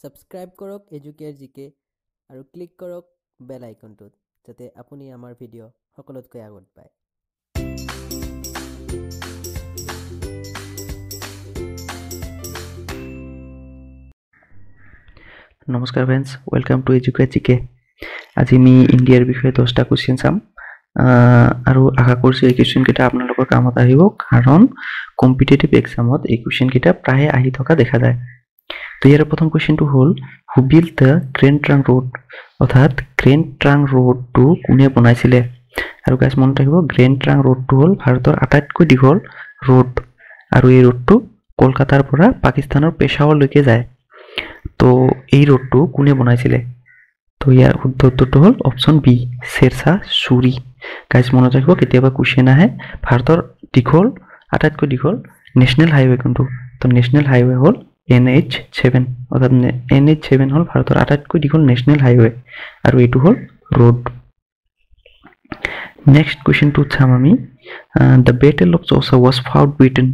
Subscribe কৰক Educare জিকে আৰু ক্লিক কৰক বেল আইকনটোত যাতে আপুনি আমাৰ ভিডিঅ' সকলোতকৈ আগত পায়। নমস্কাৰ ফ্ৰেণ্ডছ, ৱেলকাম টু এডুকেয়াৰ জিকে। আজি আমি ইণ্ডিয়াৰ বিষয়ে 10টা কুৱেশ্যন চাম আৰু আশা কৰিছোঁ এই কুৱেশ্যনকেইটা আপোনালোকৰ কামত আহিব, কাৰণ কম্পিটিটিভ এক্সামত এই কুৱেশ্যনকেইটা প্ৰায়ে আহি থকা দেখা যায়। তো ইয়াৰ প্ৰথম কুৱেশ্যনটো হ'ল, হু build the grand trunk road, অৰ্থাৎ গ্ৰেণ্ড ট্ৰাংক ৰোডটো কোনে বনাইছিলে? আৰু গাইজ মনত ৰাখিব, গ্ৰেণ্ড ট্ৰাংক ৰোডটো হ'ল ভাৰতৰ আটাইতকৈ দীঘল ৰোড, আৰু এই ৰোডটো কলকাতাৰ পৰা পাকিস্তানৰ পেছাৱাৰলৈকে যায়। তো এই ৰোডটো কোনে বনাইছিলে? তো ইয়াৰ উত্তৰটো হ'ল অপশ্যন বি, শ্বেৰশ্বাহ ছুৰী। গাইজ মনত ৰাখিব, কেতিয়াবা কুৱেশ্যন আহে ভাৰতৰ আটাইতকৈ দীঘল নেশ্যনেল হাইৱে কোনটো? তো নেশ্যনেল হাইৱে হ'ল NH7, অৰ্থাৎ NH7 হ'ল ভাৰতৰ আটাইতকৈ দীঘল নেশ্যনেল হাইৱে, আৰু এইটো হ'ল ৰোড। নেক্সট কুৱেশ্যনটোত চাম আমি, the battle of Chausa was fought between,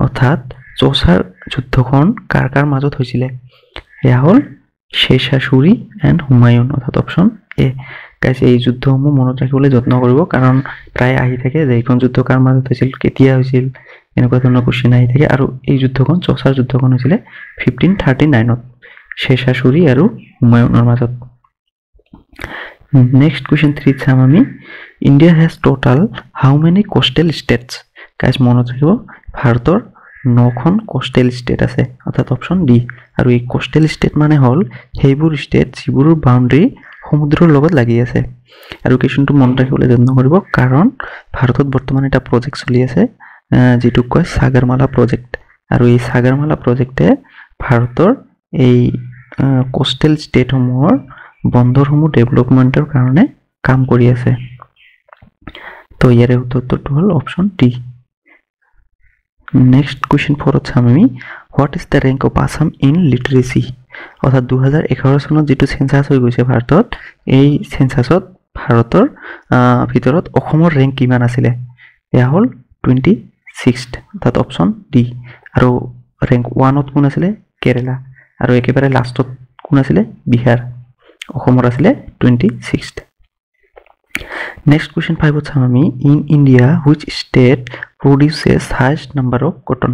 অৰ্থাৎ চৌচাৰ যুদ্ধখন কাৰ কাৰ মাজত হৈছিলে? এয়া হ'ল শ্বেৰশ্বাহ ছুৰী এণ্ড হুমায়ুন, অৰ্থাৎ অপশ্যন এ। গাইজ এই যুদ্ধসমূহ মনত ৰাখিবলৈ যত্ন কৰিব, কাৰণ প্ৰায় আহি থাকে যে এইখন যুদ্ধ কাৰ মাজত হৈছিল, কেতিয়া হৈছিল, এনেকুৱা ধৰণৰ কুৱেশ্যন আহি থাকে। আৰু এই যুদ্ধখন, চৌচাৰ যুদ্ধখন হৈছিলে 1539ত শ্বেৰশ্বাহ ছুৰী আৰু হুমায়ুনৰ মাজত। নেক্সট কুৱেশ্যন 3 চাম আমি, India has total how many coastal states? Guys মনত ৰাখিব, ভাৰতৰ 9খন কোষ্টেল ষ্টেট আছে, অৰ্থাৎ অপশ্যন ডি। আৰু এই কোষ্টেল ষ্টেট মানে হ'ল সেইবোৰ ষ্টেট যিবোৰৰ বাউণ্ডেৰী সমুদ্ৰৰ লগত লাগি আছে। আৰু কুৱেশ্যনটো মনত ৰাখিবলৈ যত্ন কৰিব, কাৰণ ভাৰতত বৰ্তমান এটা প্ৰজেক্ট চলি আছে যিটোক কয় সাগৰমালা প্ৰজেক্ট, আৰু এই সাগৰমালা প্ৰজেক্টে ভাৰতৰ এই কোষ্টেল ষ্টেটসমূহৰ বন্দৰসমূহ ডেভেলপমেণ্টৰ কাৰণে কাম কৰি আছে। তো ইয়াৰে উত্তৰটো হ'ল অপশ্যন ডি। নেক্সট কুৱেশ্যন 4ত চাম আমি, what is the rank of Assam in লিটাৰেচি? অৰ্থাৎ 2011 চনত যিটো চেঞ্চাছ হৈ গৈছে ভাৰতত, এই চেঞ্চাছত ভাৰতৰ ভিতৰত অসমৰ ৰেংক কিমান আছিলে? এয়া হ'ল 26th, অৰ্থাৎ অপশ্যন ডি। আৰু ৰেংক 1ত কোন আছিলে? কেৰেলা। আৰু একেবাৰে লাষ্টত কোন আছিলে? বিহাৰ। অসমৰ আছিলে 26th। নেক্সট কুৱেশ্যন 5ত চাম আমি, in India which state produces highest number of cotton?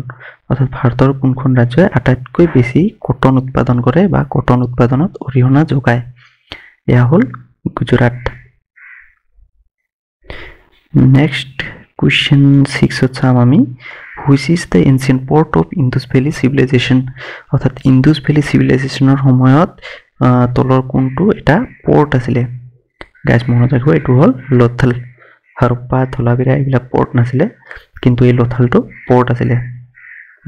অৰ্থাৎ ভাৰতৰ কোনখন ৰাজ্যই আটাইতকৈ বেছি কটন উৎপাদন কৰে বা কটন উৎপাদনত অৰিহণা যোগায়? এয়া হ'ল গুজৰাট। নেক্সট কুৱেশ্যন 6ত চাম আমি, which is the ancient port of Indus valley civilization? অৰ্থাৎ ইণ্ডাছ ভেলী চিভিলাইজেশ্যনৰ সময়ত তলৰ কোনটো এটা পৰ্ট আছিলে? গাইজ মনত ৰাখিব, এইটো হ'ল লোথাল। হৰপ্পা, ধলাভিৰা এইবিলাক পৰ্ট নাছিলে, কিন্তু এই লোথালটো পৰ্ট আছিলে,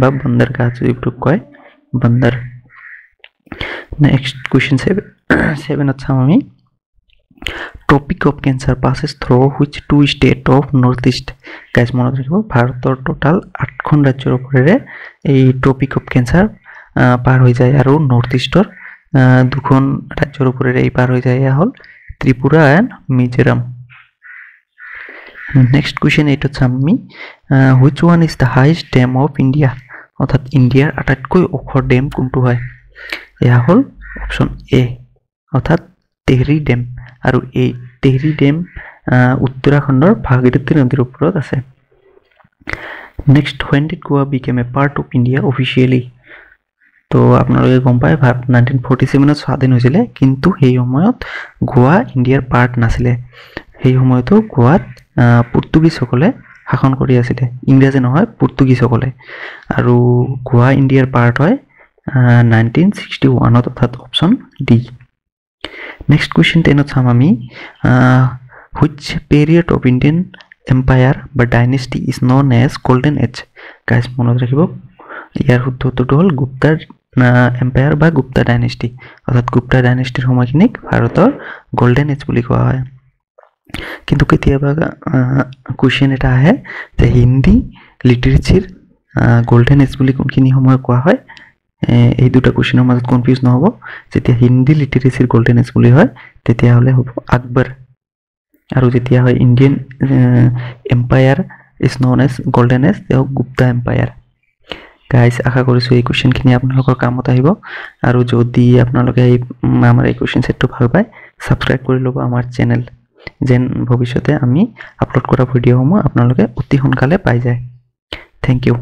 বা বন্দৰগাহ যিটোক কয়, বন্দৰ। নেক্সট কুৱেশ্যন 7ত চাম আমি, tropic of cancer passes through which two state of north east? Guys মনত ৰাখিব, ভাৰতৰ টোটাল 8খন ৰাজ্যৰ ওপৰেৰে এই ট্ৰপিক অফ কেঞ্চাৰ পাৰ হৈ যায়, আৰু নৰ্থ ইষ্টৰ 2খন ৰাজ্যৰ ওপৰেৰে এই পাৰ হৈ যায়। এয়া হ'ল Tripura and Mizoram. Next question 8ত চাম আমি, which one is the highest dam of India? অৰ্থাৎ ইণ্ডিয়াৰ আটাইতকৈ ওখ ডেম কোনটো হয়? এয়া হ'ল অপশ্যন এ, অৰ্থাৎ তেহৰী ডেম। আৰু এই তেহৰী ডেম উত্তৰাখণ্ডৰ ভাগীৰথী নদীৰ ওপৰত আছে। Next, when did Goa became a part of India officially? তো আপোনালোকে গম পায় ভাৰত 1947ত স্বাধীন হৈছিলে, কিন্তু সেই সময়ত গোৱা ইণ্ডিয়াৰ পাৰ্ট নাছিলে। সেই সময়তো গোৱাত পৰ্তুগীজসকলে শাসন কৰি আছিলে, ইংৰাজী নহয়, পৰ্তুগীজসকলে। আৰু গোৱা ইণ্ডিয়াৰ পাৰ্ট হয় 1961ত, অৰ্থাৎ অপশ্যন ডি। নেক্সট কুৱেশ্যন 10ত চাম আমি, which period of Indian empire বা dynasty is known as golden age? Guys মনত ৰাখিব, ইয়াৰ উত্তৰটো হ'ল গুপ্তাৰ এম্পায়াৰ বা গুপ্তা ডাইনেষ্টি, অৰ্থাৎ গুপ্তা ডাইনেষ্টিৰ সময়খিনিক ভাৰতৰ গল্ডেন এজ বুলি কোৱা হয়। কিন্তু কেতিয়াবা কুৱেশ্যন এটা আহে যে হিন্দী লিটাৰেচিৰ গল্ডেন এজ বুলি কোনখিনি সময় কোৱা হয়? এই দুটা কুৱেশ্যনৰ মাজত কনফিউজ নহ'ব। যেতিয়া হিন্দী লিটাৰেচিৰ গল্ডেন এজ বুলি হয়, তেতিয়াহ'লে হ'ব আকবৰ, আৰু যেতিয়া হয় Indian empire is known as golden age, তেওঁ গুপ্তা এম্পায়াৰ। গাইজ আশা কৰিছোঁ এই কুৱেশ্যনখিনি আপোনালোকৰ কামত আহিব আৰু যদি আপোনালোকে আমাৰ এই কুৱেশ্যন ছেটটো ভাল পায় ছাবস্ক্ৰাইব কৰি ল'ব আমাৰ চেনেল যেন ভৱিষ্যতে আমি আপলোড কৰা ভিডিঅ'সমূহ আপোনালোকে অতি সোনকালে পাই যায় থেংক ইউ